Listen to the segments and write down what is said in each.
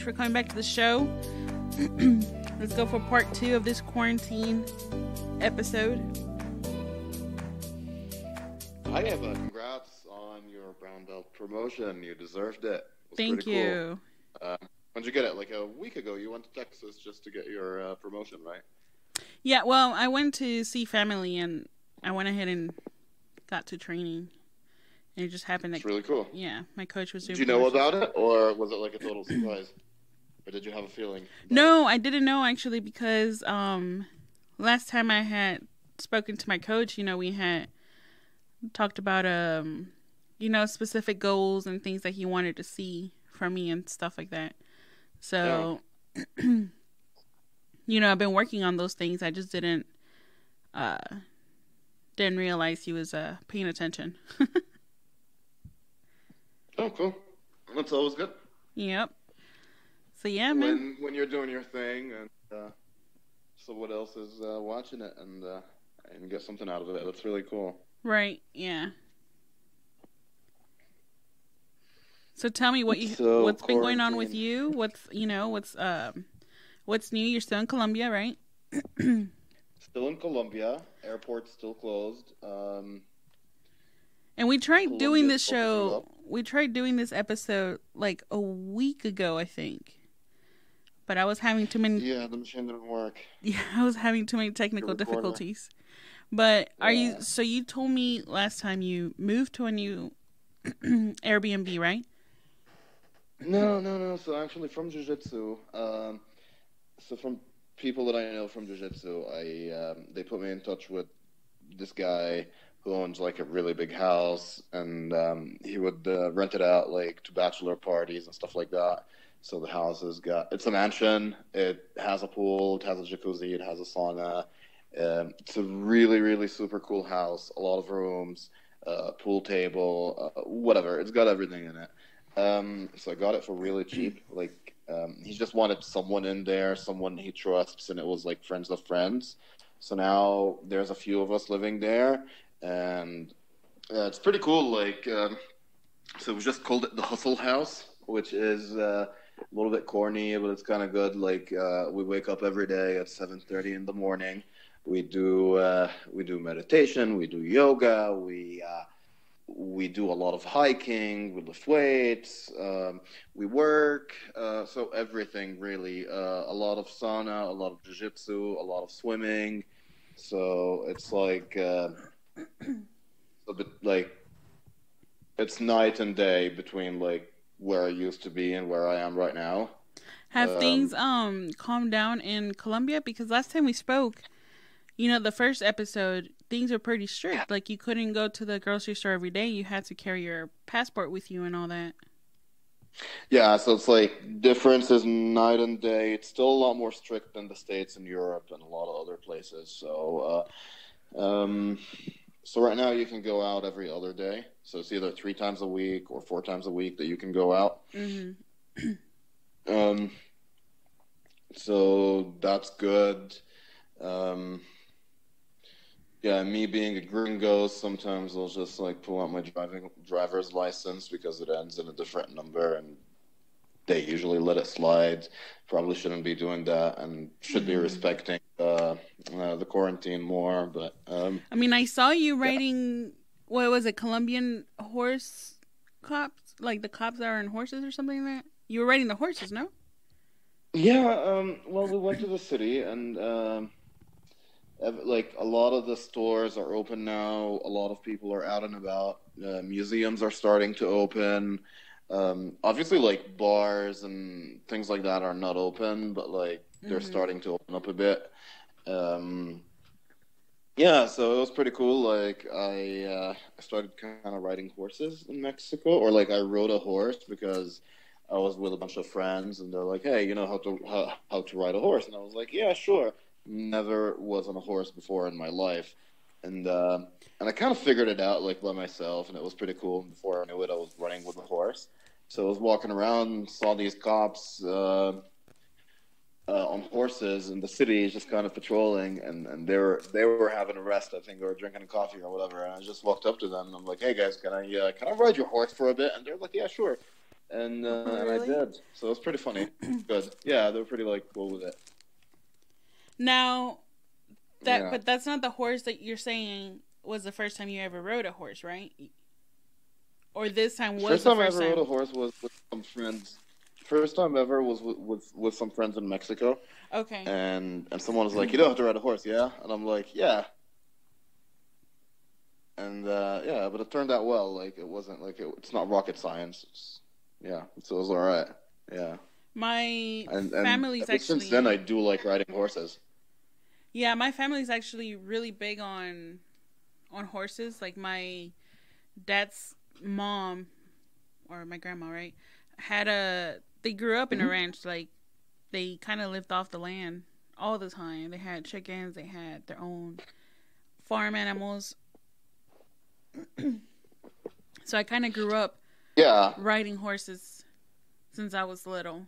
for coming back to the show. Let's go for part 2 of this quarantine episode. Hi, Eva. Congrats on your brown belt promotion. You deserved it. Thank you. Cool. When'd you get it? Like a week ago, you went to Texas just to get your promotion, right? Yeah, well, I went to see family, and I went ahead and got to training. And it just happened. It's really cool. Yeah, my coach was doing. Did you know about it, or was it like a total surprise? Or did you have a feeling? No, I didn't know, actually, because last time I had spoken to my coach, we had talked about specific goals and things that he wanted to see from me and stuff like that. So, I've been working on those things. I just didn't realize he was paying attention. Oh, cool. That's always good. Yep. So, yeah, man. When you're doing your thing and someone else is watching it and get something out of it, that's really cool. Right, yeah. So tell me what's been going on with you? What's new? You're still in Colombia, right? Still in Colombia. Airport's still closed. And we tried doing this show. We tried doing this episode like a week ago, I think. But I was having too many. Yeah, the machine didn't work. Yeah, I was having too many technical difficulties. But so you told me last time you moved to a new Airbnb, right? No. So actually from Jiu Jitsu, so from people that I know from Jiu Jitsu, they put me in touch with this guy who owns like a really big house, and he would rent it out like to bachelor parties and stuff like that. So the house it's a mansion. It has a pool. It has a jacuzzi. It has a sauna. It's a really, really super cool house. A lot of rooms, pool table, whatever. It's got everything in it. So I got it for really cheap. Like, he just wanted someone in there, someone he trusts, and it was like friends of friends. So now there's a few of us living there, and it's pretty cool. Like, so we just called it the Hustle House, which is a little bit corny, but it's kind of good. Like, we wake up every day at 7:30 in the morning. We do meditation. We do yoga. We do a lot of hiking. We lift weights. We work. So everything really. A lot of sauna. A lot of jiu-jitsu. A lot of swimming. So it's like a bit like it's night and day between like where I used to be and where I am right now. Have things calmed down in Colombia? Because last time we spoke, the first episode, things were pretty strict. Like, you couldn't go to the grocery store every day. You had to carry your passport with you and all that. Yeah, so it's like difference is night and day. It's still a lot more strict than the States and Europe and a lot of other places. So, so right now you can go out every other day. So it's either 3 times a week or 4 times a week that you can go out. Mm-hmm. So that's good. Yeah, me being a gringo, sometimes I'll just like pull out my driver's license because it ends in a different number, and they usually let it slide. Probably shouldn't be doing that, and should be respecting the quarantine more. But I mean, I saw you riding. What was it? Colombian horse cops, like the cops that are on horses or something like that. You were riding the horses, no? Yeah. Well, we went to the city and. Like a lot of the stores are open now. A lot of people are out and about. Museums are starting to open. Obviously, like bars and things like that are not open, but like they're starting to open up a bit. Yeah, so it was pretty cool. Like I started kind of riding horses in Mexico, or like I rode a horse because I was with a bunch of friends, and they're like, "Hey, you know how to ride a horse?" And I was like, "Yeah, sure." Never was on a horse before in my life, and I kind of figured it out like by myself, and it was pretty cool. Before I knew it, I was running with a horse. So I was walking around, saw these cops on horses in the city, just kind of patrolling, and they were having a rest. I think they were drinking a coffee or whatever. And I just walked up to them, and I'm like, "Hey guys, can I ride your horse for a bit?" And they're like, "Yeah, sure." and I Really? did. So it was pretty funny. Good. Yeah, they were pretty like cool with it. Now, Yeah. but that's not the horse that you're saying was the first time you ever rode a horse, right? Or this time was First the time I first ever rode time? a horse was with some friends. First time ever was with some friends in Mexico, Okay. and someone was like, "You don't have to ride a horse, yeah?" And I'm like, "Yeah." And yeah, but it turned out well. Like it wasn't like it's not rocket science. Yeah, so it was all right. Yeah, My and family's ever since then, I actually, do like riding horses. yeah, my family's actually really big on horses. Like my dad's mom or my grandma, right? They grew up in a Hmm. ranch. Like they kind of lived off the land all the time. They had chickens. They had their own farm animals. So I kind of grew up Yeah, riding horses since I was little.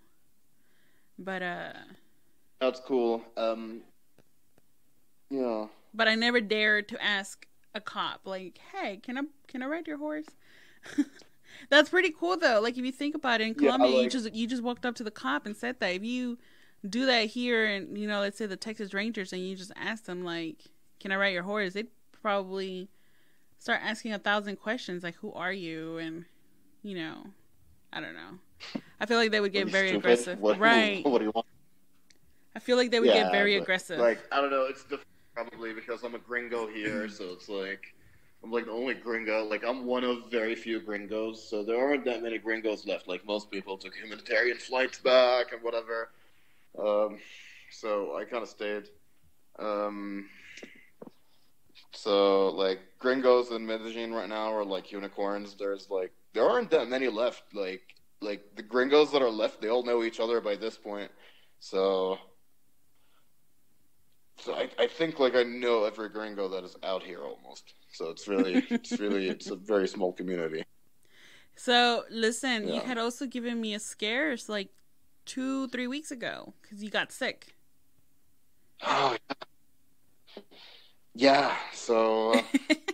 But that's cool. Yeah, but I never dared to ask a cop like, "Hey, can I ride your horse?" That's pretty cool though. Like if you think about it, in yeah, Colombia, like you just walked up to the cop and said that. If you do that here, and let's say the Texas Rangers, and you just ask them like, "Can I ride your horse?" They'd probably start asking 1,000 questions like, "Who are you?" and you know, I don't know. I feel like they would are get you very stupid? aggressive. What Right. what do you want? I feel like they would get Yeah, very but aggressive. like I don't know. It's different probably because I'm a gringo here, so it's like I'm like the only gringo. Like I'm one of very few gringos, so there aren't that many gringos left. Like most people took humanitarian flights back and whatever. Um, so I kind of stayed. Um, so like gringos in Medellin right now are like unicorns. There aren't that many left. Like the gringos that are left, they all know each other by this point. So I think like I know every gringo that is out here almost. So it's a very small community. So listen, you Yeah. had also given me a scares like 2, 3 weeks ago because you got sick. Oh yeah. So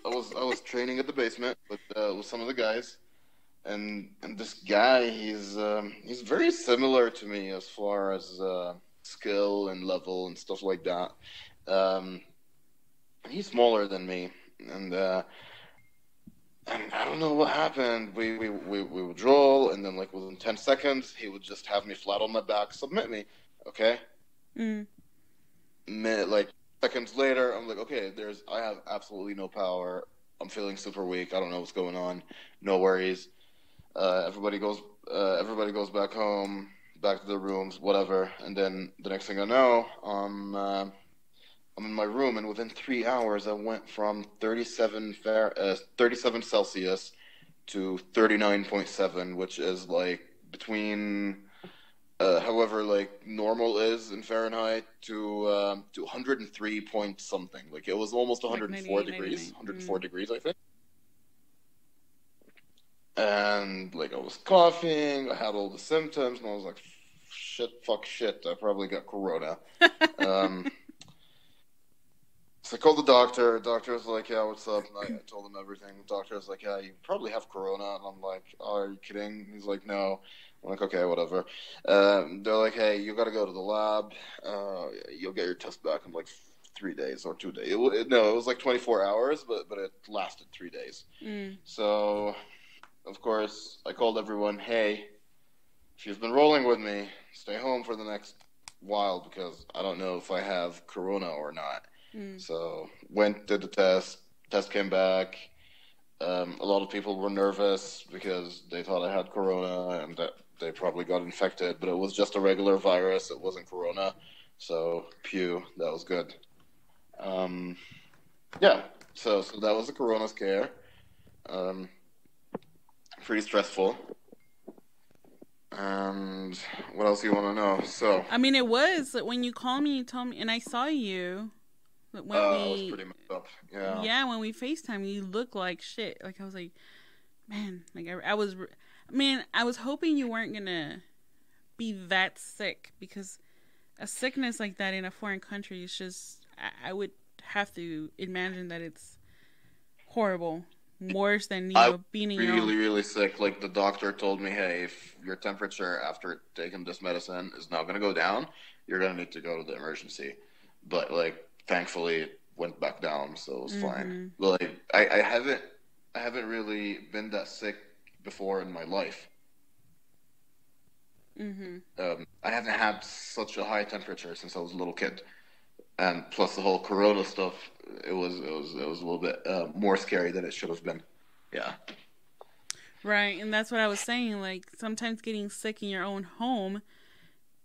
I was training at the basement with some of the guys, and this guy he's very similar to me as far as skill and level and stuff like that. Um, he's smaller than me, and and I don't know what happened. We would roll, and then like within 10 seconds, he would just have me flat on my back, submit me. Okay, Mm. minute like seconds later, I'm like, okay, I have absolutely no power. I'm feeling super weak. I don't know what's going on. No worries. Everybody goes back home, back to their rooms, whatever. And then the next thing I know, I'm in my room, and within 3 hours, I went from 37 Celsius to 39.7, which is like between however like normal is in Fahrenheit to 103 point something. Like it was almost Like 104 98, degrees, 99. 104 degrees, I think. And like I was coughing, I had all the symptoms, and I was like, shit, fuck, shit, I probably got corona. Um, So I called the doctor. The doctor was like, "Yeah, what's up?" And I told him everything. The doctor was like, "Yeah, you probably have corona." And I'm like, "Oh, are you kidding?" He's like, "No." I'm like, "Okay, whatever." They're like, "Hey, you got to go to the lab. You'll get your test back in like 3 days or 2 days." No, it was like 24 hours, but it lasted 3 days. Mm. So of course I called everyone. Hey, if you've been rolling with me, stay home for the next while because I don't know if I have corona or not. Mm. So went, did the test. Test came back. A lot of people were nervous because they thought I had corona and that they probably got infected, but it was just a regular virus. It wasn't corona. So pew, that was good. Um, yeah. So that was the corona scare. Um, pretty stressful. And what else do you want to know? So, I mean, it was when you called me, you told me, and I saw you when I was pretty messed up. Yeah. yeah, when we FaceTime, you look like shit. Like I was like, man, like I mean, I was hoping you weren't gonna be that sick because a sickness like that in a foreign country is just, I would have to imagine that it's horrible. worse than, I was being in your own. really, really sick. Like the doctor told me, hey, if your temperature after taking this medicine is not going to go down, you're going to need to go to the emergency. But like, thankfully, it went back down, so it was fine. Mm-hmm. But like, I haven't really been that sick before in my life. Mm-hmm. I haven't had such a high temperature since I was a little kid, and plus the whole Corona stuff, it was a little bit more scary than it should have been. Yeah. Right, and that's what I was saying. Like, sometimes getting sick in your own home,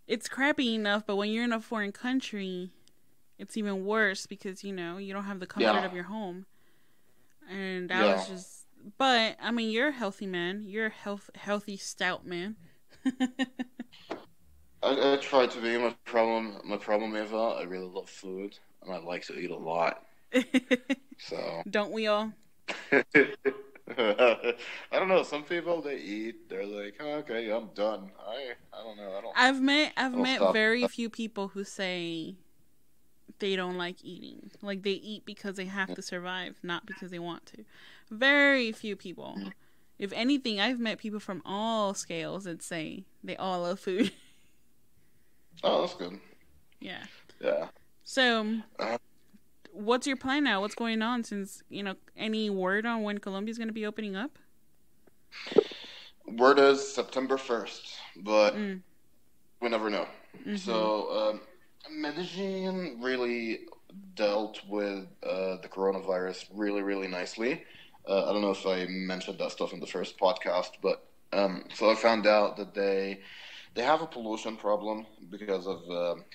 it's crappy enough, but when you're in a foreign country, it's even worse because, you don't have the comfort of your home. And I was Yeah. just, but, I mean, you're a healthy man. You're a healthy, stout man. I try to be. My problem, Eva, I really love food and I like to eat a lot. So Don't we all? I don't know. Some people they eat. They're like, oh, okay, I'm done. I don't know. I've I don't met stop. very few people who say they don't like eating. Like, they eat because they have to survive, not because they want to. Very few people. If anything, I've met people from all scales that say they all love food. Oh, that's good. Yeah. Yeah. So, Uh, what's your plan now? What's going on since, any word on when Colombia's going to be opening up? Word is September 1st, but Mm. we never know. Mm-hmm. So, Medellin really dealt with the coronavirus really, really nicely. I don't know if I mentioned that stuff in the first podcast, but so I found out that they have a pollution problem because of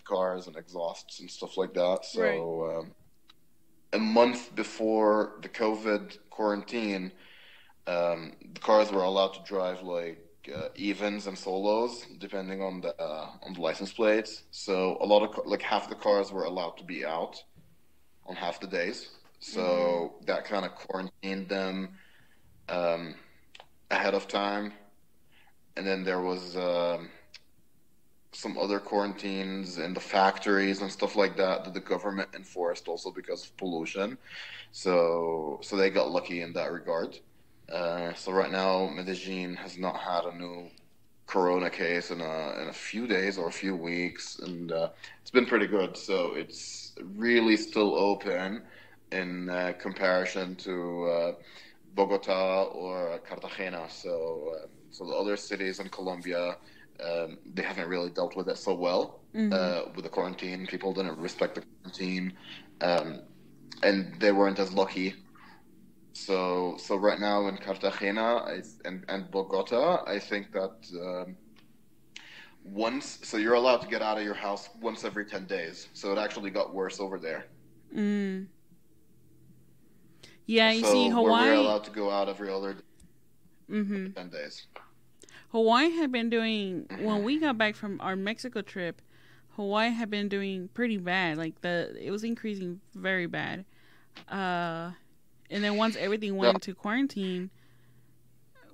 cars and exhausts and stuff like that. Right. So a month before the COVID quarantine, the cars were allowed to drive like evens and solos, depending on the license plates. So a lot of like half the cars were allowed to be out on half the days. Mm-hmm. So that kind of quarantined them um, ahead of time. And then there was some other quarantines in the factories and stuff like that the government enforced also because of pollution. So they got lucky in that regard. So right now, Medellin has not had a new corona case in a few days or a few weeks, and it's been pretty good. So it's really still open in comparison to Bogota or Cartagena. So the other cities in Colombia, they haven't really dealt with it so well Mm-hmm. with the quarantine. People didn't respect the quarantine, um, and they weren't as lucky. So right now in Cartagena and Bogota, I think that so you're allowed to get out of your house once every 10 days. So it actually got worse over there. Mm. Yeah, you see, So where we're Hawaii. allowed to go out every other Mm-hmm. 10 days. Hawaii had been doing, when we got back from our Mexico trip, Hawaii had been doing pretty bad. Like, it was increasing very bad. And then once everything went Yeah, into quarantine,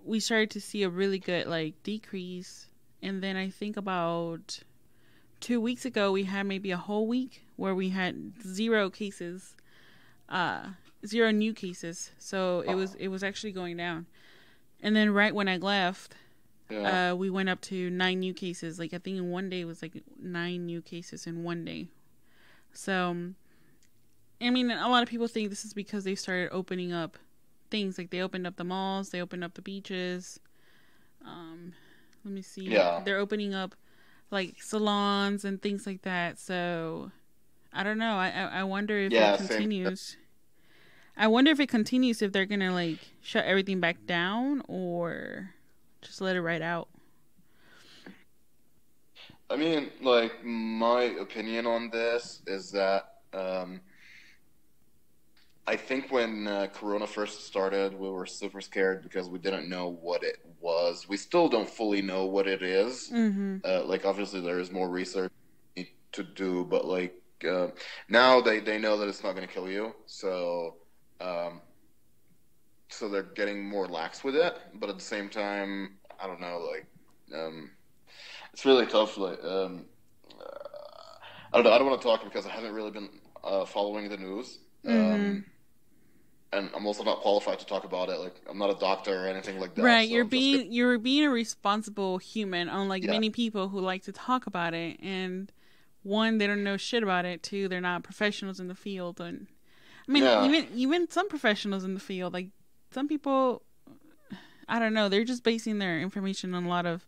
we started to see a really good like decrease. And then I think about 2 weeks ago, we had maybe a whole week where we had zero cases, uh, zero new cases. So it was actually going down. And then right when I left, yeah, we went up to 9 new cases. Like, I think in one day it was like 9 new cases in one day. So, I mean, a lot of people think this is because they started opening up things. Like, they opened up the malls, they opened up the beaches. Um, Let me see. yeah, They're opening up like salons and things like that. So I don't know. I wonder if it yeah. Same. continues. I wonder if it continues, if they're gonna like shut everything back down or just let it ride out. I mean, like my opinion on this is that I think when Corona first started, we were super scared because we didn't know what it was. We still don't fully know what it is. Mm-hmm. Like, obviously, there is more research to do, but like now they know that it's not going to kill you, um, so they're getting more lax with it. But at the same time, I don't know, like it's really tough. Like, I don't know. I don't want to talk because I haven't really been following the news. Mm-hmm. and I'm also not qualified to talk about it. Like, I'm not a doctor or anything like that, Right, so I'm just gonna, you're being a responsible human, unlike yeah, many people who like to talk about it. And one, they don't know shit about it. Two, they're not professionals in the field. And I mean, yeah. even some professionals in the field, like some people, I don't know, they're just basing their information on a lot of.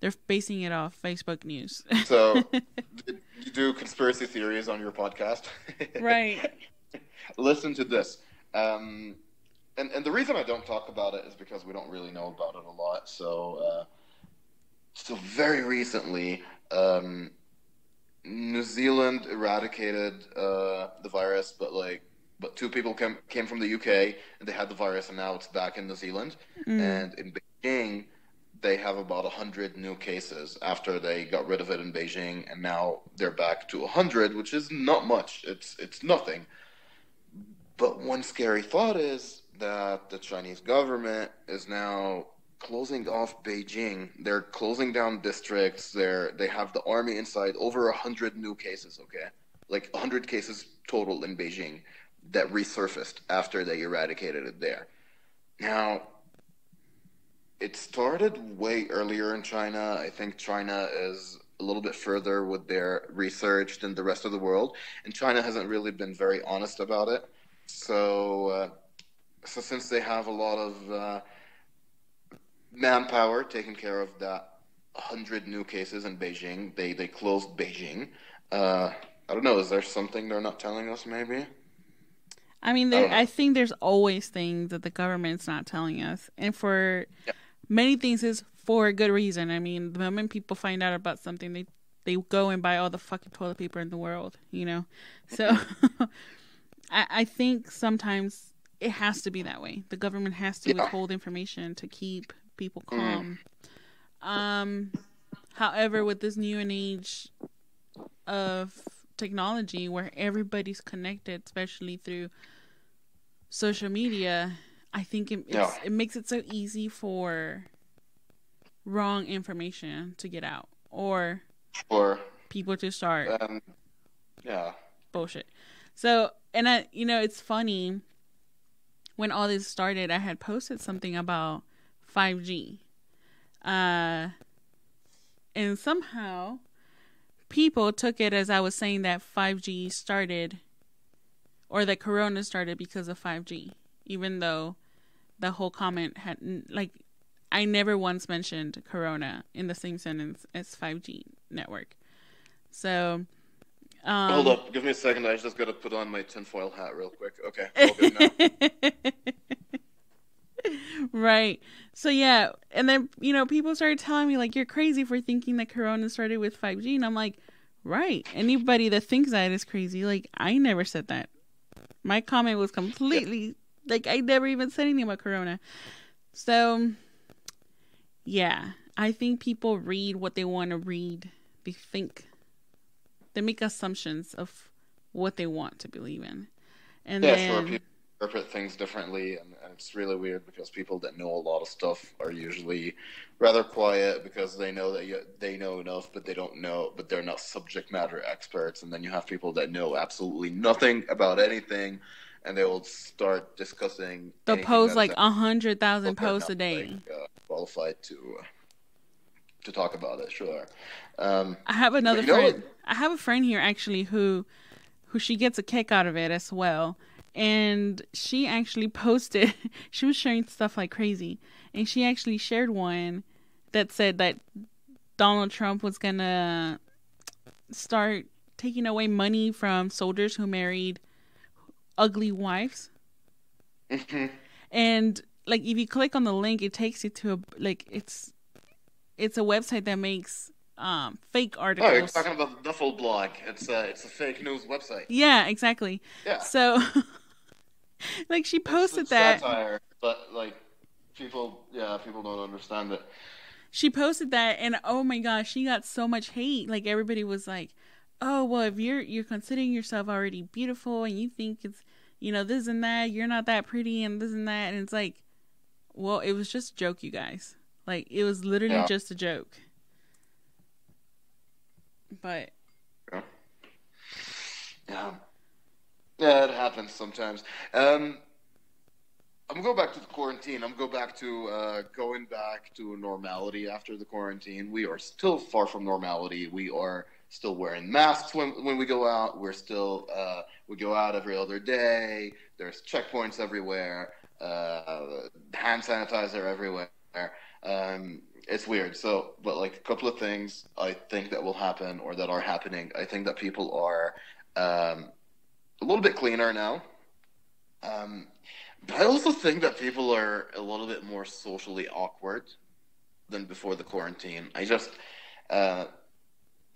They're basing it off Facebook news. So, you do conspiracy theories on your podcast? Right. Listen to this. Um, and the reason I don't talk about it is because we don't really know about it a lot. So very recently, New Zealand eradicated the virus, but two people came from the UK and they had the virus, and now it's back in New Zealand. Mm. And in Beijing, they have about 100 new cases after they got rid of it in Beijing, and now they're back to 100, which is not much. It's nothing. But one scary thought is that the Chinese government is now closing off Beijing. They're closing down districts. They have the army inside. Over 100 new cases. Okay, like 100 cases total in Beijing that resurfaced after they eradicated it there. Now, it started way earlier in China. I think China is a little bit further with their research than the rest of the world, and China hasn't really been very honest about it. So since they have a lot of manpower taking care of that 100 new cases in Beijing, they closed Beijing. I don't know. Is there something they're not telling us? Maybe. I mean, I don't I know. think there's always things that the government's not telling us, and for Yeah. many things is for a good reason. I mean, the moment people find out about something, they go and buy all the fucking toilet paper in the world, you know. So I think sometimes it has to be that way. The government has to Yeah. withhold information to keep people Mm. calm. Um, However, with this new and age of technology where everybody's connected, especially through social media, I think Yeah. it makes it so easy for wrong information to get out or Or people to start yeah. bullshit. So, and it's funny when all this started, I had posted something about 5G. And somehow people took it as I was saying that 5G started or that Corona started because of 5G, even though the whole comment had, like, I never once mentioned Corona in the same sentence as 5G network. So, Hold um, up. Give me a second. I just got to put on my tinfoil hat real quick. Okay. All good now. right. So, yeah. And then, people started telling me, like, you're crazy for thinking that Corona started with 5G. And I'm like, right. Anybody that thinks that is crazy. Like, I never said that. My comment was completely, like, I never even said anything about Corona. So, yeah. I think people read what they want to read. They make assumptions of what they want to believe in. And Yeah, sure. then, People interpret things differently, and it's really weird because people that know a lot of stuff are usually rather quiet because they know that they know enough, but they don't know, but they're not subject matter experts. And then you have people that know absolutely nothing about anything, and they will start discussing they'll anything post that is like 100,000 but they're posts not a day. qualified to talk about it. Sure. I have But another you know what? friend. I have a friend here actually who she gets a kick out of it as well. And she actually posted, she was sharing stuff like crazy. And she actually shared one that said that Donald Trump was going to start taking away money from soldiers who married ugly wives. And like if you click on the link, it takes you to it's a website that makes fake Oh, you're articles. talking about the Duffel blog. It's a fake news website. Yeah, exactly. Yeah. So like she posted It's that. satire, but like people don't understand it. She posted that and oh my gosh, she got so much hate. Like everybody was like, "Oh, well, if you're considering yourself already beautiful and you think it's, this and that, you're not that pretty and this and that." And it's like, "Well, it was just a joke, you guys. Like it was literally Yeah. just a joke." But Yeah. Yeah. Yeah, it happens sometimes. I'm gonna go back to the quarantine. I'm gonna go back to going back to normality after the quarantine. We are still far from normality. We are still wearing masks when we go out. We're still we go out every other day. There's checkpoints everywhere. Hand sanitizer everywhere. It's weird. So, but like a couple of things I think that will happen or that are happening. I think that people are a little bit cleaner now. Um, but I also think that people are a little bit more socially awkward than before the quarantine. Uh,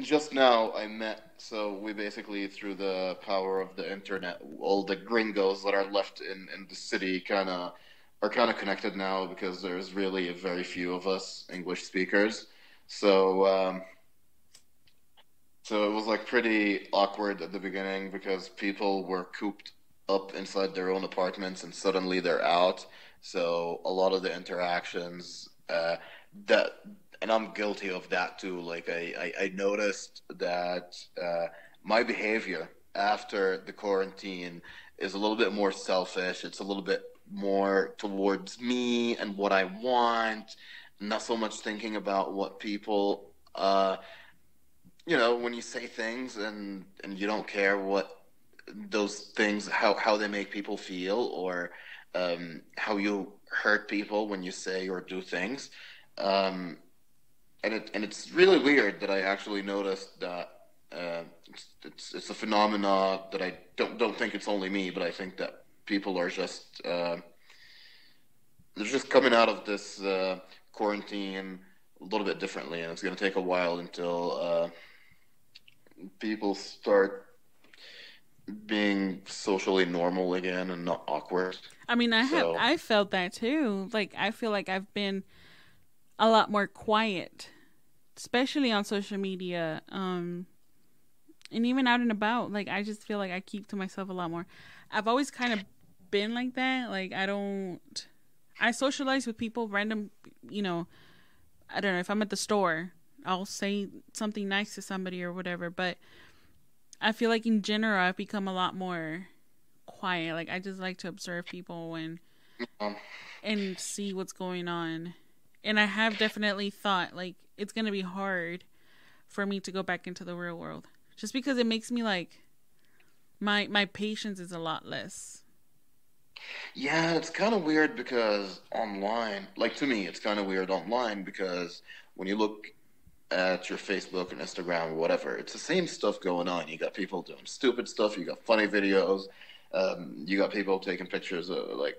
just now I met, so we basically, through the power of the internet, all the gringos that are left in the city are kind of connected now because there's really a very few of us English speakers. So, so it was like pretty awkward at the beginning because people were cooped up inside their own apartments and suddenly they're out. So a lot of the interactions that, and I'm guilty of that too. Like I noticed that my behavior after the quarantine is a little bit more selfish. It's a little bit more towards me and what I want, not so much thinking about what people when you say things and you don't care what those things how they make people feel or how you hurt people when you say or do things, um, and it's really weird that I actually noticed that it's a phenomena that I don't think it's only me, but I think that people are just they're just coming out of this quarantine a little bit differently, and it's going to take a while until people start being socially normal again and not awkward. I mean, I felt that too. Like I feel like I've been a lot more quiet, especially on social media, and even out and about. Like I just feel like I keep to myself a lot more. I've always kind of been like that. Like I socialize with people random, I don't know, if I'm at the store, I'll say something nice to somebody or whatever, but I feel like in general I've become a lot more quiet. Like I just like to observe people and see what's going on. And I have definitely thought like it's going to be hard for me to go back into the real world just because it makes me like my patience is a lot less. Yeah, it's kind of weird because online, like to me, it's kind of weird online because when you look at your Facebook and Instagram or whatever, it's the same stuff going on. You got people doing stupid stuff. You got funny videos. You got people taking pictures of like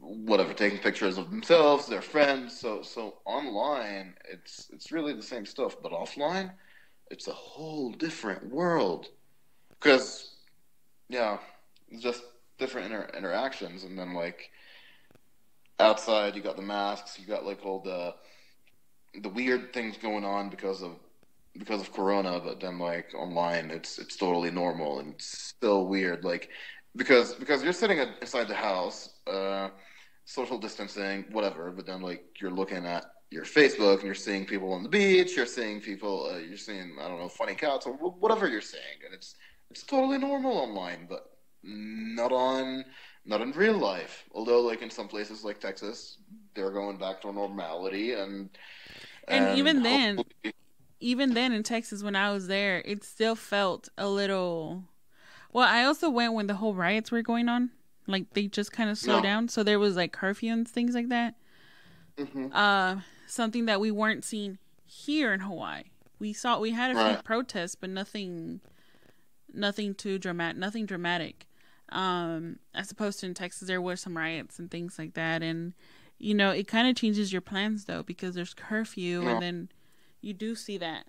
whatever, taking pictures of themselves, their friends. So online, it's really the same stuff, but offline, it's a whole different world. Because yeah, it's just different interactions, and then like outside, you got the masks. You got like all the weird things going on because of Corona, but then like online, it's totally normal and it's still weird. Like because you're sitting inside the house, social distancing, whatever. But then like you're looking at your Facebook and you're seeing people on the beach. You're seeing people. You're seeing I don't know funny cats or whatever you're seeing, and it's totally normal online, but not in real life. Although like in some places like Texas, they're going back to normality And and even then in Texas when I was there, it still felt a little. Well, I also went when the whole riots were going on. Like they just kind of slowed down, so there was like curfew and things like that. Mm-hmm. Something that we weren't seeing here in Hawaii. We had a few protests, but nothing too dramatic, nothing dramatic. As opposed to in Texas, there were some riots and things like that, and it kind of changes your plans though because there's curfew, and then you do see that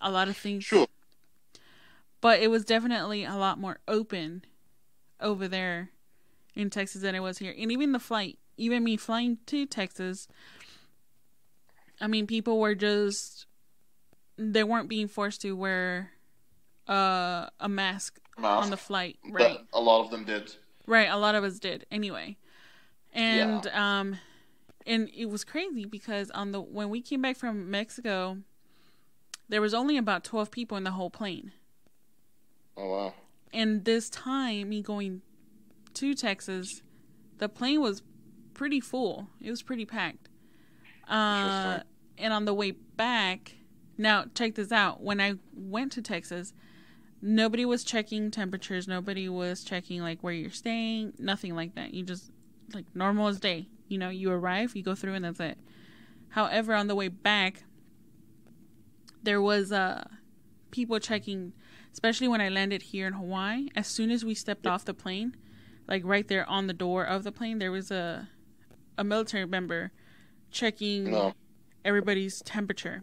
a lot of things. Sure. But it was definitely a lot more open over there in Texas than it was here, and even me flying to Texas. I mean, people were they weren't being forced to wear a mask on the flight, right? But a lot of them did. Right, a lot of us did anyway. And and it was crazy because when we came back from Mexico, there was only about 12 people in the whole plane. Oh wow. And this time me going to Texas, the plane was pretty full. It was pretty packed. And on the way back, now check this out. When I went to Texas, nobody was checking temperatures. Nobody was checking like where you're staying. Nothing like that. You just like normal as day. You know, you arrive, you go through, and that's it. However, on the way back, there was people checking, especially when I landed here in Hawaii. As soon as we stepped off the plane, like right there on the door of the plane, there was a military member checking everybody's temperature.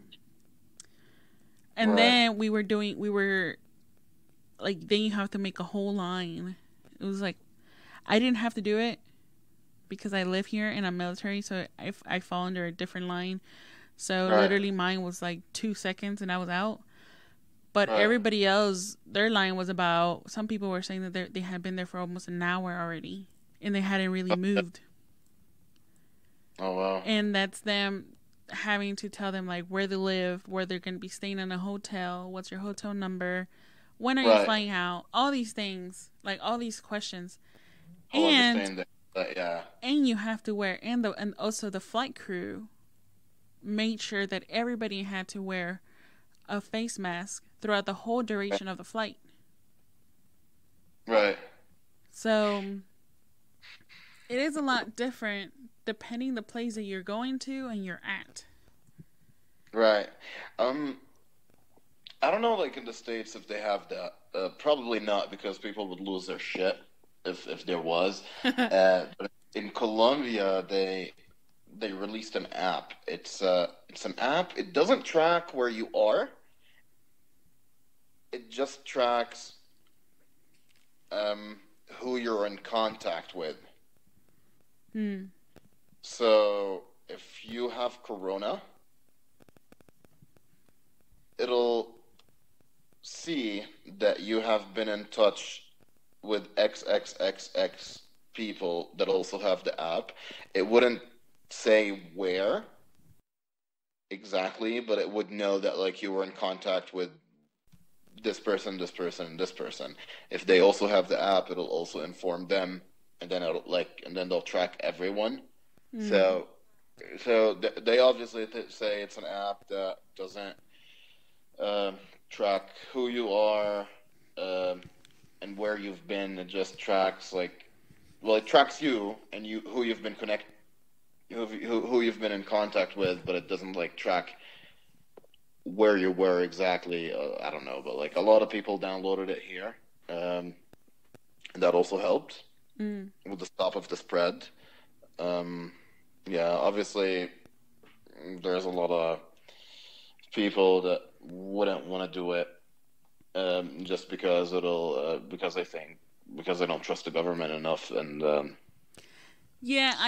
And then we were like, then you have to make a whole line. It was like, I didn't have to do it because I live here and I'm military, so I fall under a different line. So literally mine was like 2 seconds and I was out. But everybody else, their line was about, some people were saying that they had been there for almost an hour already and they hadn't really moved. Oh, wow. And that's them having to tell them like where they live, where they're going to be staying in a hotel, what's your hotel number, when are you flying out, all these things, like all these questions. And you have to wear, and also the flight crew made sure that everybody had to wear a face mask throughout the whole duration of the flight. Right. So it is a lot different depending the place that you're going to and you're at. Right. I don't know, like in the States, if they have that. Probably not, because people would lose their shit if there was. But in Colombia, they released an app. It's an app. It doesn't track where you are. It just tracks who you're in contact with. So if you have corona, it'll see that you have been in touch with XXXX people that also have the app. It wouldn't say where exactly, but it would know that like you were in contact with this person, this person, and this person. If they also have the app, it'll also inform them, and then they'll track everyone. So they obviously say it's an app that doesn't track who you are and where you've been. It just tracks it tracks you and who you've been who you've been in contact with, but it doesn't like track where you were exactly. I don't know, but like a lot of people downloaded it here, and that also helped with the stop of the spread. Yeah, obviously there's a lot of people that wouldn't want to do it just because because they don't trust the government enough, and I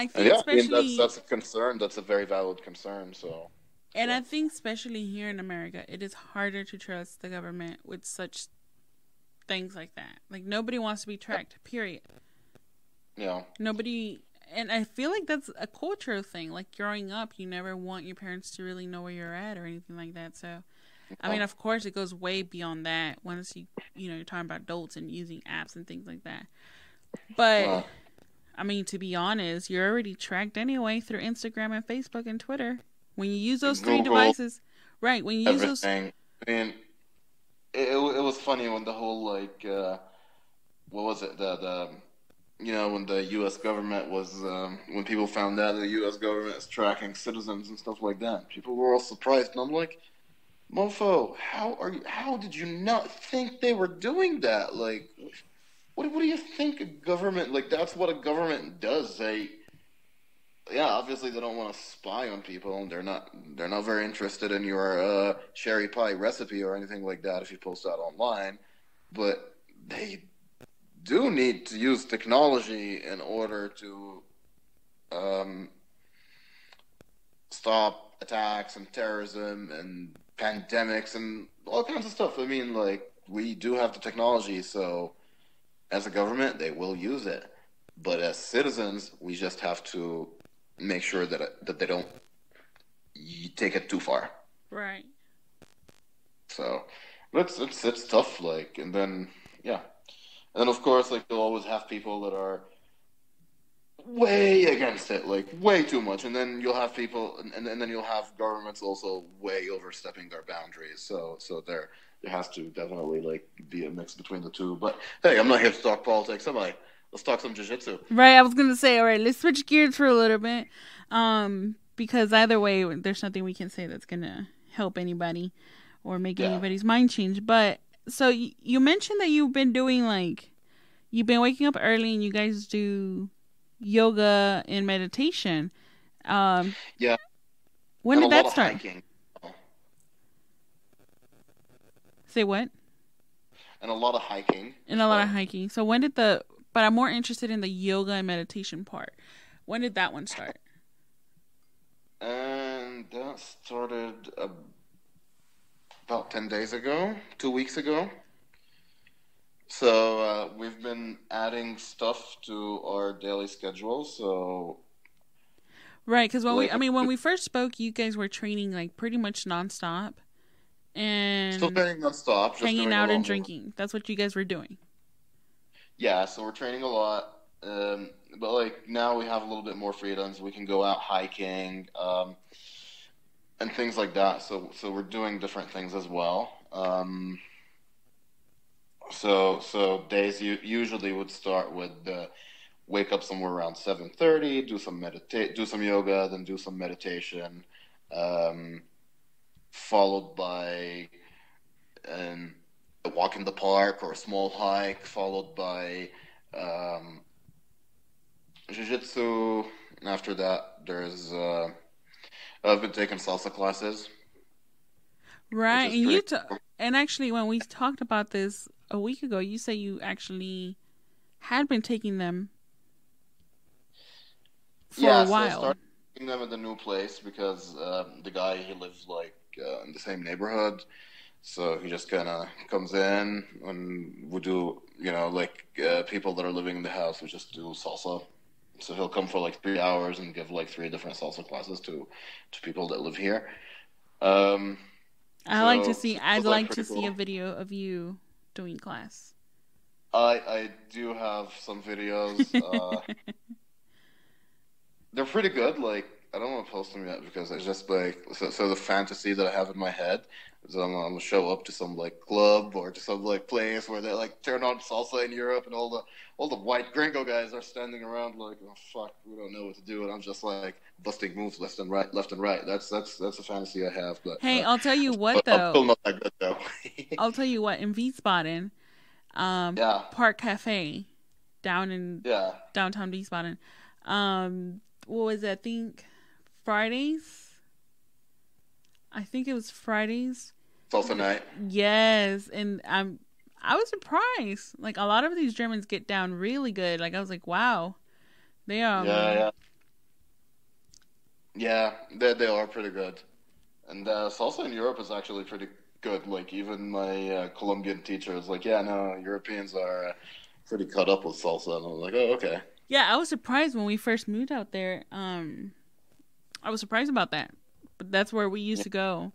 think especially that's a concern. That's a very valid concern. I think especially here in America, it is harder to trust the government with such things like that. Like nobody wants to be tracked. Period. Yeah. Nobody. And I feel like that's a cultural thing. Like growing up, you never want your parents to really know where you're at or anything like that. So, I mean, of course, it goes way beyond that once you're talking about adults and using apps and things like that. But, I mean, to be honest, you're already tracked anyway through Instagram and Facebook and Twitter. When you use those three devices, right? When you use those, I mean, it was funny when the whole what was it when the U.S. government was, when people found out the U.S. government is tracking citizens and stuff like that, people were all surprised. And I'm like, mofo, how did you not think they were doing that? Like, what do you think a government, like, that's what a government does. Obviously they don't want to spy on people, and they're not very interested in your cherry pie recipe or anything like that if you post that online, but they do need to use technology in order to stop attacks and terrorism and pandemics and all kinds of stuff. I mean, like, we do have the technology, so as a government, they will use it. But as citizens, we just have to make sure that they don't take it too far. Right. So it's tough, like, and then of course, like, you'll always have people that are way against it, like way too much. And then you'll have people, and then you'll have governments also way overstepping their boundaries. So there has to definitely like be a mix between the two. But hey, I'm not here to talk politics, am I? Let's talk some jiu-jitsu. Right, I was gonna say, all right, let's switch gears for a little bit. Because either way, there's nothing we can say that's gonna help anybody or make Yeah. anybody's mind change. But so you mentioned that you've been doing like you've been waking up early and you guys do yoga and meditation. Um, Yeah, when and a did lot that of start? hiking, Say what? and a lot of hiking And as a lot of well. hiking. So when did the? But I'm more interested in the yoga and meditation part. When did that one start? And that started about 10 days ago, 2 weeks ago. So we've been adding stuff to our daily schedule. So Right, because like, when we first spoke, you guys were training like pretty much nonstop still and training nonstop, just hanging doing a out lot and more. drinking. That's what you guys were doing. Yeah, so we're training a lot. But like now we have a little bit more freedom, so we can go out hiking, and things like that. So we're doing different things as well. So days usually would start with wake up somewhere around 7:30, do some yoga, then do some meditation, um, followed by um, a walk in the park or a small hike, followed by um, jiu-jitsu. And after that, there's I've been taking salsa classes, which Right, is and pretty cool. and actually when we talked about this a week ago, you say you actually had been taking them for a Yeah, so I while. started taking them at the new place because the guy he lives like in the same neighborhood. So he just kind of comes in and we do, like people that are living in the house, we just do salsa. So he'll come for like 3 hours and give like three different salsa classes to people that live here. Um, so it I'd was like like to pretty see a cool. video of you doing class. I do have some videos. They're pretty good. Like I don't want to post them yet because it's just like so the fantasy that I have in my head is I'm gonna show up to some like club or to some like place where they like turn on salsa in Europe and all the white gringo guys are standing around like, oh fuck, we don't know what to do, and I'm just like busting moves left and right. That's a fantasy I have, but Hey, I'll tell you what I'm though. still not that good though. I'll tell you what in Wiesbaden, Yeah, Park Cafe down in yeah, downtown Wiesbaden. What was it? Fridays. I think it was Fridays. salsa night. Yes, and I was surprised. Like a lot of these Germans get down really good. Like I was like, wow, they Yeah, yeah, yeah. They are pretty good. And salsa in Europe is actually pretty good. Like even my Colombian teacher is like, yeah, no, Europeans are pretty cut up with salsa, and I'm like, oh, okay. Yeah, I was surprised when we first moved out there. I was surprised about that. But that's where we used Yeah. to go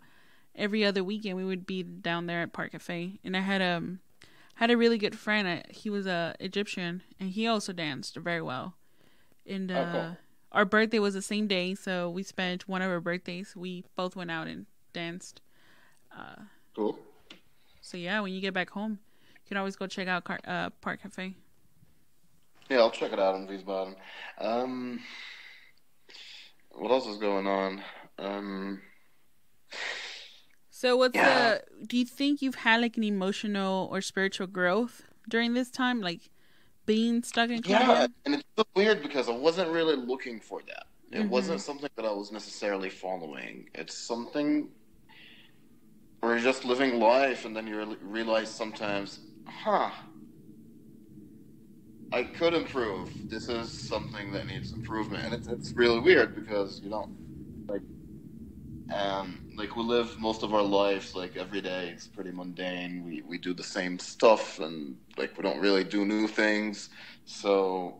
every other weekend. We would be down there at Park Cafe, and I had a really good friend. He was a Egyptian, and he also danced very well. And Oh, cool, our birthday was the same day, so we spent one of our birthdays. We both went out and danced. Uh, cool. so yeah, when you get back home, you can always go check out Park Cafe. Yeah, I'll check it out in Wiesbaden. Um, what else is going on? Um, So yeah, do you think you've had like an emotional or spiritual growth during this time, like being stuck in yeah, Colombia? and it's so weird because I wasn't really looking for that. It Mm-hmm. wasn't something that I was necessarily following. It's something where you're just living life, and then you realize sometimes, huh, I could improve. This is something that needs improvement, and it's really weird because you don't like like we live most of our lives like every day. It's pretty mundane. We do the same stuff, and like we don't really do new things. So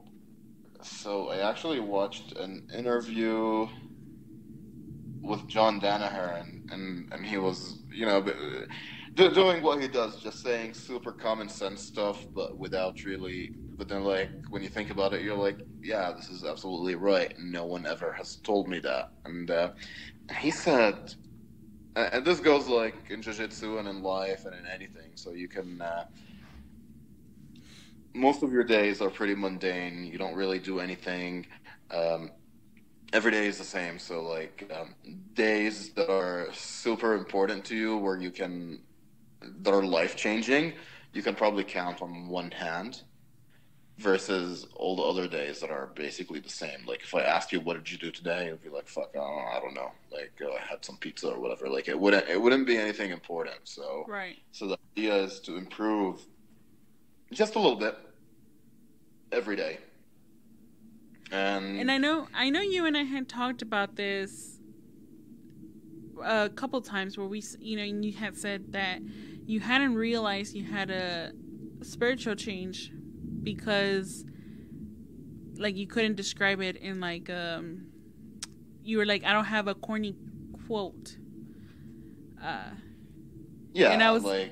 I actually watched an interview with John Danaher, and he was doing what he does, just saying super common sense stuff, but without really. But then, like, when you think about it, you're like, yeah, this is absolutely right. No one ever has told me that. And he said, and this goes like in jiu-jitsu and in life and in anything. So you can, most of your days are pretty mundane. You don't really do anything. Um, every day is the same. So like days that are super important to you, where you can that are life changing, you can probably count on one hand. Versus all the other days that are basically the same. Like if I asked you what did you do today, you'd be like, "Fuck, I don't know." Like I had some pizza or whatever. Like it wouldn't be anything important. So Right. so the idea is to improve just a little bit every day. And And I know you and I had talked about this a couple times where you had said that you hadn't realized you had a spiritual change because like you couldn't describe it in like you were like, I don't have a corny quote. Uh and I yeah, was like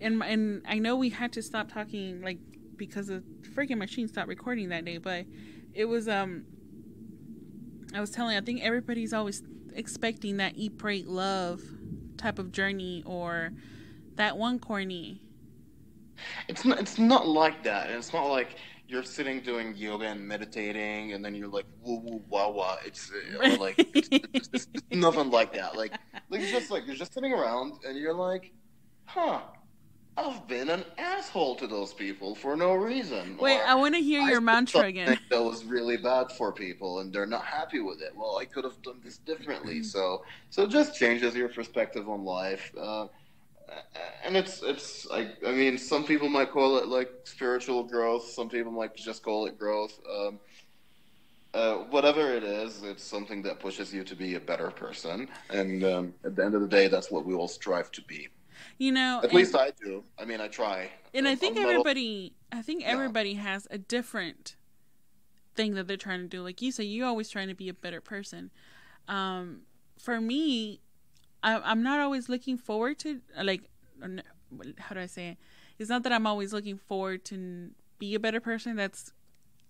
and I know we had to stop talking like because the freaking machine stopped recording that day, but it was I was telling, I think everybody's always expecting that eat, pray, love type of journey or that one corny. it's not like that, and it's not like you're sitting doing yoga and meditating, and then you're like woo woo wah wah. It's or like it's nothing like that. Like it's just like you're just sitting around, and you're like, huh. I've been an asshole to those people for no reason, Wait, or I want to hear I your said mantra something again. that was really bad for people, and they're not happy with it. Well, I could have done this differently. So it just changes your perspective on life. And it's I mean, some people might call it like spiritual growth. Some people might just call it growth. Whatever it is, it's something that pushes you to be a better person. And at the end of the day, that's what we all strive to be. You know, At least I do. I mean, I try. and I'm not. I think Yeah. everybody has a different thing that they're trying to do. Like you say, you're always trying to be a better person. For me, I'm not always looking forward to like, how do I say it? It's not that I'm always looking forward to be a better person.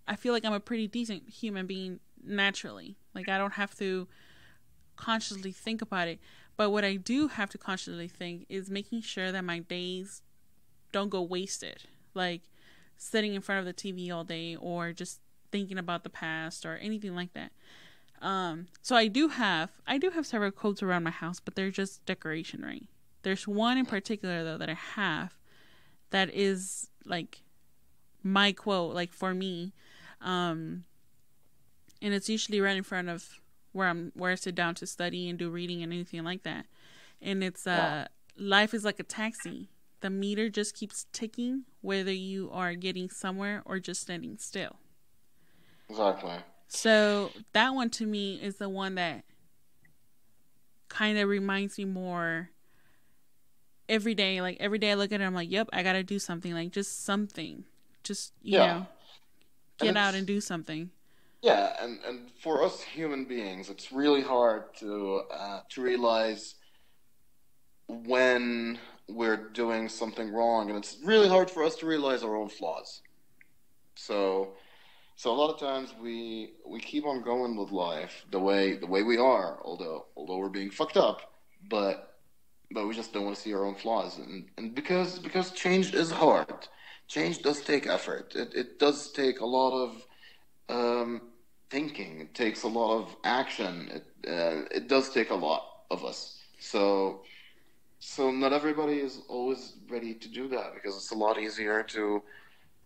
I feel like I'm a pretty decent human being naturally. Like I don't have to consciously think about it. But what I do have to consciously think is making sure that my days don't go wasted. Like sitting in front of the TV all day or just thinking about the past or anything like that. So I do have several quotes around my house, but they're just decoration, right? There's one in particular though that I have that is like my quote, like for me. And it's usually right in front of where I sit down to study and do reading and anything like that. And it's Yeah. life is like a taxi. The meter just keeps ticking whether you are getting somewhere or just standing still. Exactly. So that one to me is the one that kind of reminds me more every day. Like every day I look at it, I'm like, yep, I gotta do something. Like just something. Just, Yeah. And get out it's and do something. yeah, and for us human beings, it's really hard to realize when we're doing something wrong, and it's really hard for us to realize our own flaws. So so a lot of times we keep on going with life the way we are, although we're being fucked up, but we just don't want to see our own flaws, and because change is hard. Change does take effort. It does take a lot of um, thinking. It takes a lot of action. It does take a lot of us. So not everybody is always ready to do that, because it's a lot easier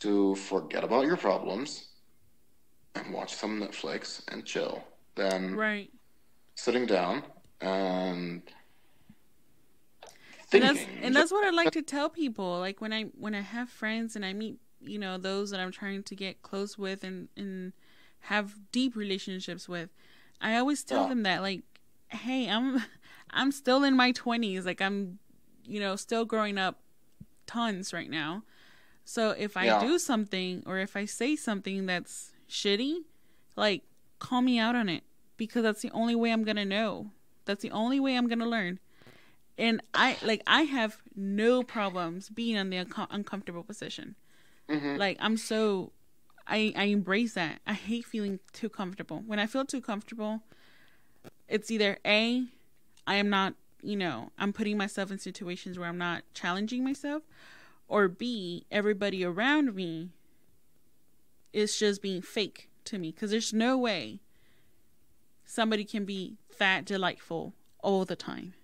to forget about your problems and watch some Netflix and chill than Right. sitting down and And that's thinking. and Just that's what I like to tell people. Like when I have friends and I meet, those that I'm trying to get close with and have deep relationships with, I always tell yeah, them that like, hey, I'm still in my 20s. Like I'm, still growing up tons right now. So if I yeah, do something or if I say something that's shitty, like call me out on it because that's the only way I'm going to know. That's the only way I'm going to learn. And I have no problems being in the uncomfortable position. Mm-hmm. Like I embrace that. I hate feeling too comfortable. When I feel too comfortable, it's either A, I am not, I'm putting myself in situations where I'm not challenging myself, or B, everybody around me is just being fake to me, because there's no way somebody can be that delightful all the time.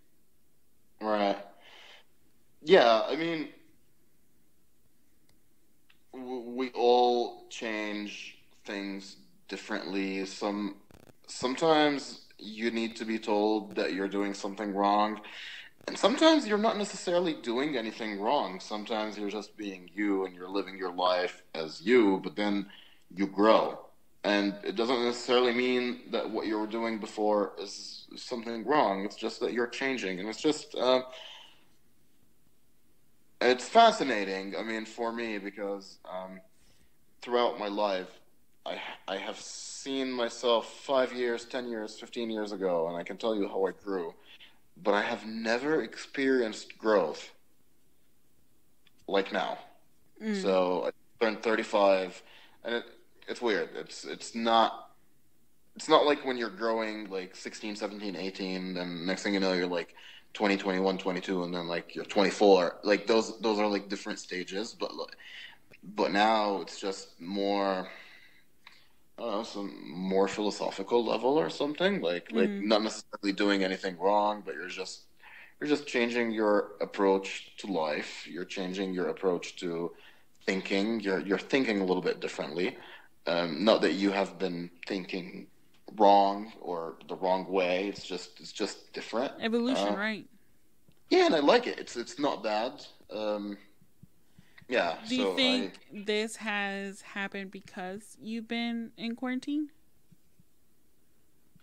Right. Yeah, I mean, we all change things differently. Sometimes you need to be told that you're doing something wrong, and sometimes you're not necessarily doing anything wrong. Sometimes you're just being you and you're living your life as you, but then you grow. And it doesn't necessarily mean that what you were doing before is something wrong. It's just that you're changing, and it's fascinating. I mean, for me, because throughout my life, I have seen myself 5 years, 10 years, 15 years ago, and I can tell you how I grew. But I have never experienced growth like now. So I turned 35, and it's weird. It's not like when you're growing like 16, 17, 18, and next thing you know you're like 20, 21, 22, and then like you're 24. Like those are like different stages, but now it's just more, I don't know, some more philosophical level or something. Like not necessarily doing anything wrong, but you're just changing your approach to life. You're changing your approach to thinking. You're thinking a little bit differently. Not that you have been thinking wrong or the wrong way. It's just different. Evolution, right? Yeah, and I like it. It's not bad. Yeah. Do you So think this has happened because you've been in quarantine?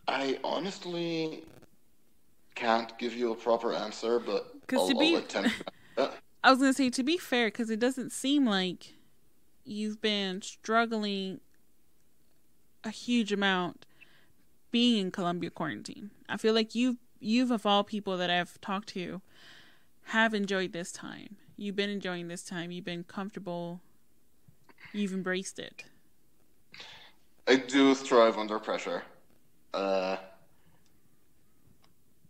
I honestly can't give you a proper answer, but Because I'll attempt that. I was gonna say, to be fair, because it doesn't seem like you've been struggling a huge amount being in Columbia quarantine. I feel like you've of all people that I've talked to have enjoyed this time. You've been enjoying this time. You've been comfortable. You've embraced it. I do thrive under pressure. Uh,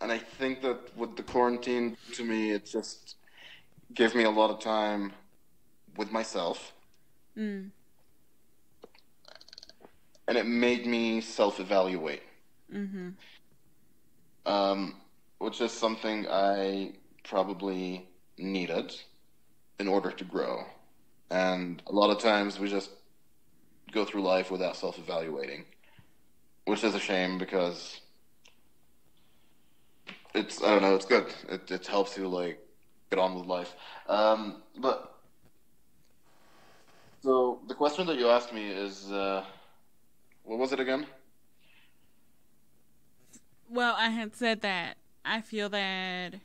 and I think that with the quarantine, to me, it just gave me a lot of time with myself, Mm. and it made me self-evaluate, Mm-hmm. which is something I probably needed in order to grow. And a lot of times we just go through life without self-evaluating, which is a shame because I don't know, it's good. It helps you like get on with life. But so the question that you asked me is, what was it again? Well, I had said that I feel that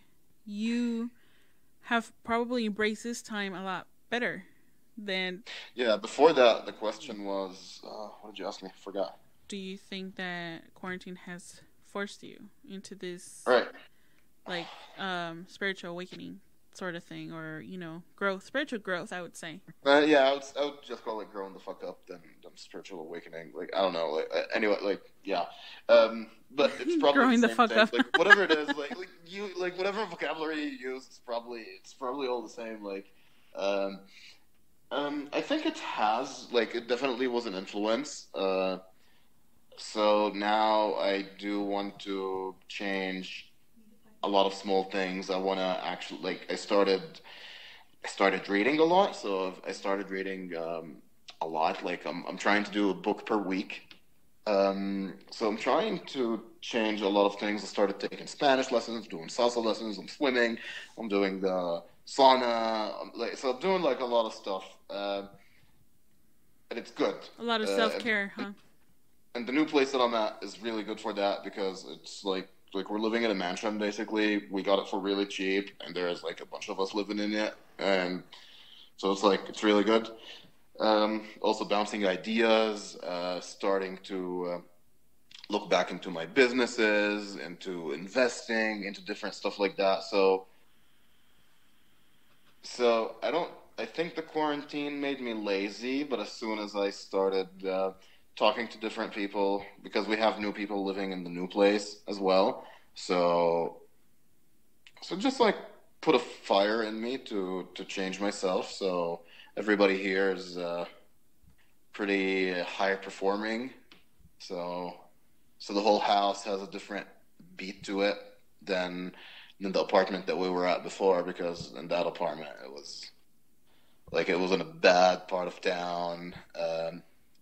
you have probably embraced this time a lot better than. Yeah, before that, the question was, what did you ask me? I forgot. Do you think that quarantine has forced you into this, All right. like, spiritual awakening sort of thing, or growth, spiritual growth? I would say. Yeah, I would just call it growing the fuck up than spiritual awakening. Like I don't know. Like anyway, like yeah. But it's probably Growing the the same fuck thing. up. Like whatever it is, like whatever vocabulary you use, it's probably all the same. Like, I think it has like it definitely was an influence. So now I do want to change a lot of small things. I want to actually like I started reading a lot, so I started reading a lot. Like I'm trying to do a book per week. So I'm trying to change a lot of things. I started taking Spanish lessons, doing salsa lessons. I'm swimming. I'm doing the sauna. So I'm doing like a lot of stuff, and it's good. A lot of self care, huh? And the new place that I'm at is really good for that because it's like we're living in a mansion basically. We got it for really cheap, and there's like a bunch of us living in it, and so it's really good. Also bouncing ideas, starting to look back into my businesses, into investing, into different stuff like that. So I think the quarantine made me lazy, but as soon as I started talking to different people, because we have new people living in the new place as well, so just like put a fire in me to change myself. So everybody here is pretty high performing. So the whole house has a different beat to it than the apartment that we were at before, because in that apartment it was in a bad part of town.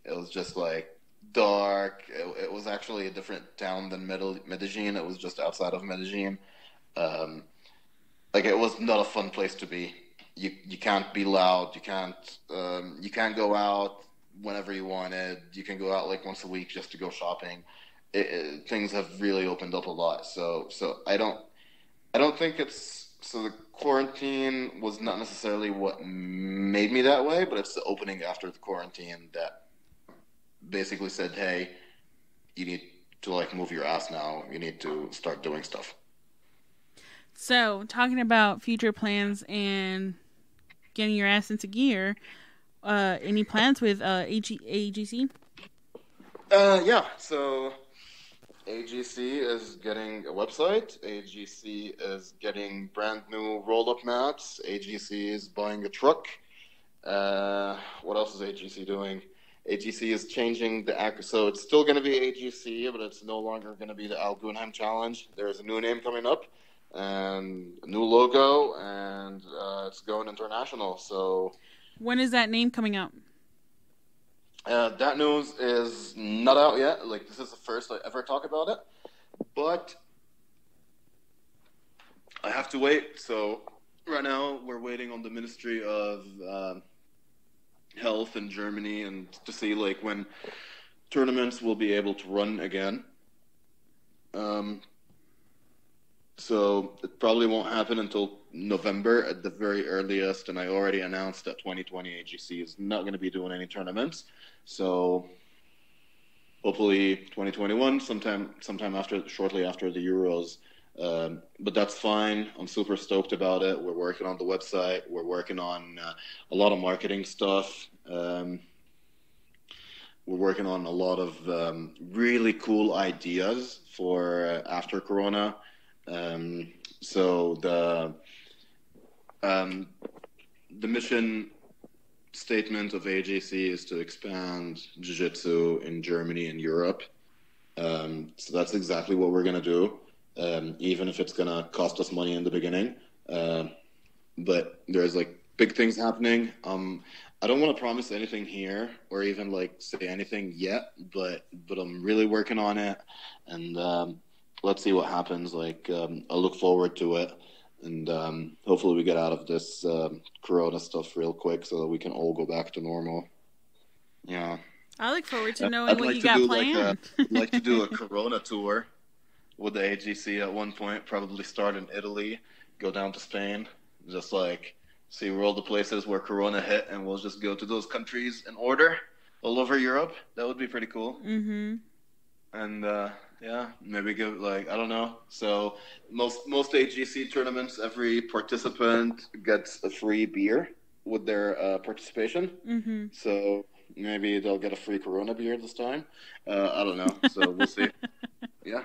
It was just like dark. It was actually a different town than Medellin. It was just outside of Medellin. Um, it was not a fun place to be. You can't be loud. You can't go out whenever you wanted. You can go out like once a week just to go shopping. Things have really opened up a lot. So I don't think it's so. The quarantine was not necessarily what made me that way, but it's the opening after the quarantine that basically said, "Hey, you need to like move your ass now. You need to start doing stuff." So, talking about future plans and getting your ass into gear, any plans with AGC? Yeah. So AGC is getting a website. AGC is getting brand new roll-up mats. AGC is buying a truck. What else is AGC doing? AGC is changing so it's still going to be AGC, but it's no longer going to be the Al Gunheim Challenge. There's a new name coming up and a new logo, and it's going international. So when is that name coming out? That news is not out yet. Like, this is the first I ever talk about it, but I have to wait. So right now we're waiting on the Ministry of Health in Germany and to see like when tournaments will be able to run again. So it probably won't happen until November at the very earliest, and I already announced that 2020 AGC is not going to be doing any tournaments. So hopefully 2021, sometime shortly after the Euros. But that's fine. I'm super stoked about it. We're working on the website. We're working on a lot of marketing stuff. We're working on a lot of really cool ideas for after Corona. So the mission statement of AJC is to expand Jiu-Jitsu in Germany and Europe. So that's exactly what we're going to do, even if it's going to cost us money in the beginning. But there's like big things happening. I don't want to promise anything here or even like say anything yet, but I'm really working on it, and let's see what happens. Like, I look forward to it, and hopefully we get out of this Corona stuff real quick so that we can all go back to normal. Yeah. I look forward to knowing what you got planned. I'd like to do a Corona tour with the AGC at one point, probably start in Italy, go down to Spain, just like see where all the places where Corona hit, and we'll just go to those countries in order all over Europe. That would be pretty cool. Mm-hmm. And yeah, maybe give like, I don't know. So most AGC tournaments, every participant gets a free beer with their participation. Mm-hmm. So maybe they'll get a free Corona beer this time. I don't know. So we'll see. Yeah.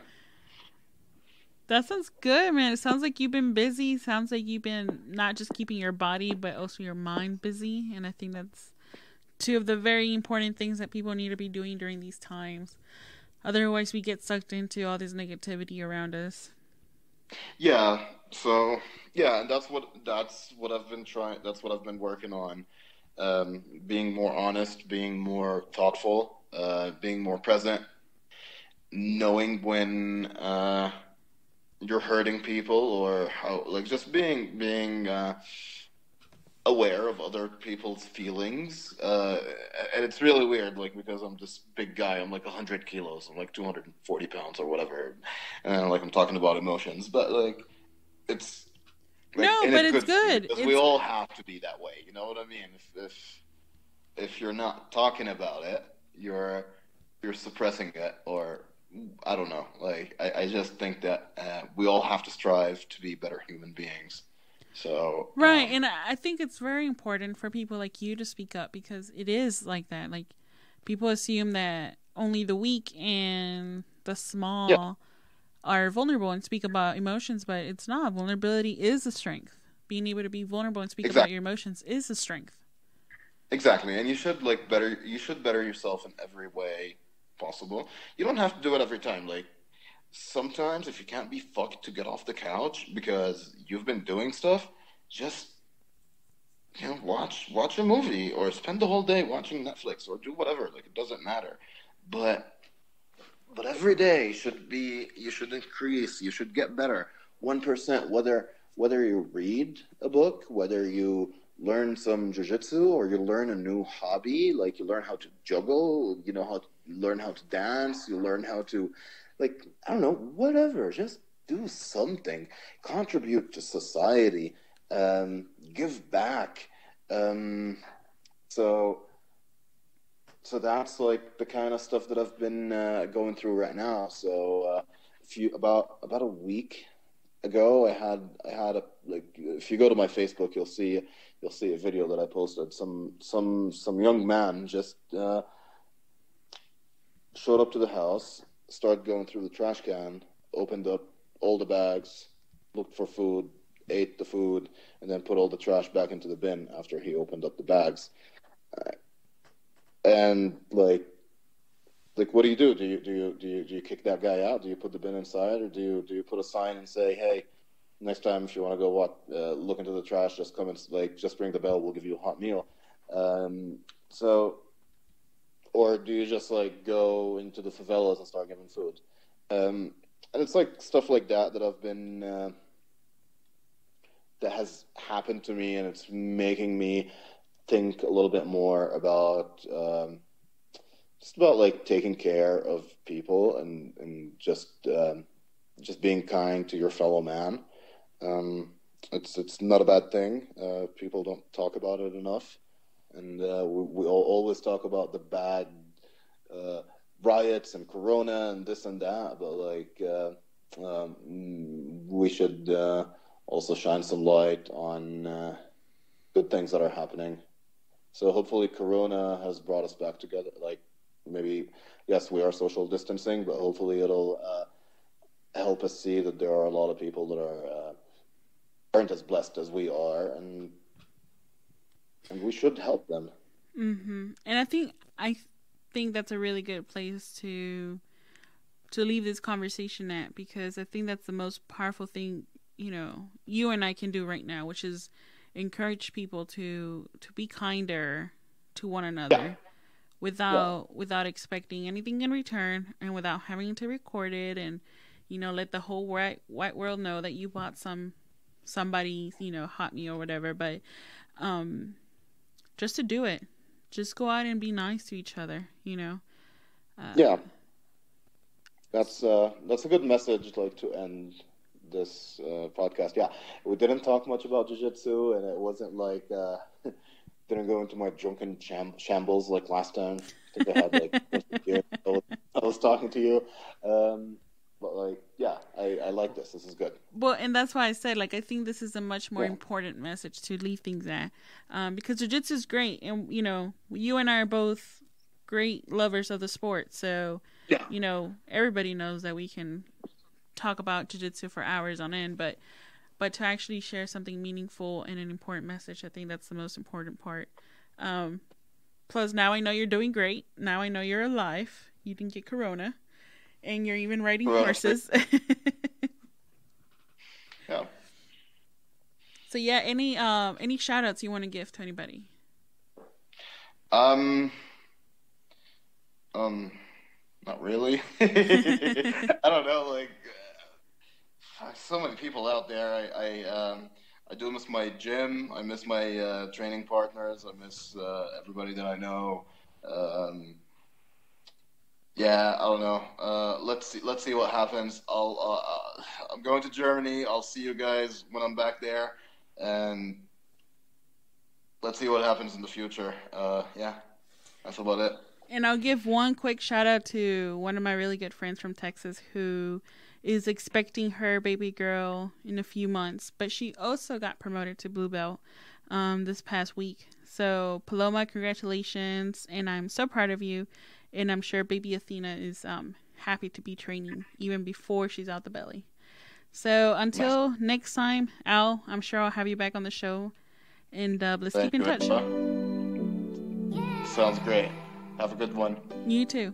That sounds good, man. It sounds like you've been busy. Sounds like you've been not just keeping your body, but also your mind busy. And I think that's two of the very important things that people need to be doing during these times. Otherwise, we get sucked into all this negativity around us. Yeah. So yeah, and that's what I've been trying. That's what I've been working on. Being more honest, being more thoughtful, being more present, knowing when you're hurting people, or how, like, just being aware of other people's feelings. And it's really weird, like, because I'm this big guy. I'm like 100 kilos. I'm like 240 pounds or whatever. And like, I'm talking about emotions, but like, it's like, no, but it's good. Because we all have to be that way. You know what I mean? If you're not talking about it, you're suppressing it, or I don't know. Like, I just think that we all have to strive to be better human beings. So, Right, and I think it's very important for people like you to speak up because it is like that. Like people assume that only the weak and the yeah, small are vulnerable and speak about emotions, but it's not. Vulnerability is a strength. Being able to be vulnerable and speak about exactly. your emotions is a strength. Exactly. And you should better yourself in every way possible. You don't have to do it every time. Like, sometimes if you can't be fucked to get off the couch because you've been doing stuff, just watch a movie or spend the whole day watching Netflix or do whatever. Like, it doesn't matter. But every day should be, you should increase, you should get better 1%. Whether you read a book, whether you learn some jiu-jitsu, or you learn a new hobby, like you learn how to juggle, you know how to learn how to dance, you learn how to, like, I don't know, whatever, just do something, contribute to society, give back. um, so so that's like the kind of stuff that I've been going through right now. So about a week ago, I had a, like, if you go to my Facebook, you'll see a video that I posted. Some young man just showed up to the house, started going through the trash can, opened up all the bags, looked for food, ate the food, and then put all the trash back into the bin after he opened up the bags. And what do you do? Do you kick that guy out? Do you put the bin inside, or do you put a sign and say, hey, next time if you want to go look into the trash, just come and, like, just ring the bell. We'll give you a hot meal. So, or do you just, like, go into the favelas and start giving food? And it's like stuff like that that I've been that has happened to me, and it's making me think a little bit more about just about, like, taking care of people, and just being kind to your fellow man. Um, it's not a bad thing. People don't talk about it enough, and we all always talk about the bad uh, riots and Corona and this and that, but, like, we should also shine some light on good things that are happening. So hopefully, Corona has brought us back together. Like, maybe, yes, we are social distancing, but hopefully it'll help us see that there are a lot of people that aren't as blessed as we are, and we should help them. And I think that's a really good place to leave this conversation at because I think that's the most powerful thing, you and I can do right now, which is encourage people to be kinder to one Yeah, another yeah, without expecting anything in return and without having to record it and let the whole white world know that you bought somebody's hot meal or whatever, but um just to do it, just go out and be nice to each other. yeah. uh That's a good message, like, to end this podcast. Yeah, we didn't talk much about jiu-jitsu, and it wasn't like didn't go into my drunken shambles like last time. I think I had, like, a bunch of beer. I was talking to you, but, like, yeah, I like this. This is good. Well, and that's why I said, like, I think this is a much more Yeah, important message to leave things at, because jiu-jitsu is great, and you and I are both great lovers of the sport, so yeah, everybody knows that we can talk about jiu-jitsu for hours on end, but to actually share something meaningful and an important message, I think that's the most important part. Um, Plus, now I know you're doing great. Now I know you're alive. You didn't get corona, and you're even riding Corona free. horses. Yeah. So yeah, any shout outs you want to give to anybody? Um. Um. Not really. I don't know. Like, so many people out there. I do miss my gym. I miss my training partners. I miss everybody that I know. Um, yeah, I don't know. Let's see what happens. I'm going to Germany. I'll see you guys when I'm back there, and let's see what happens in the future. Yeah, that's about it. And I'll give one quick shout out to one of my really good friends from Texas who is expecting her baby girl in a few months, but she also got promoted to blue belt this past week. So Paloma, congratulations, and I'm so proud of you. And I'm sure baby Athena is happy to be training even before she's out the belly. So until next time, Al, I'm sure I'll have you back on the show, and let's keep in touch. Sounds great. Have a good one. You too.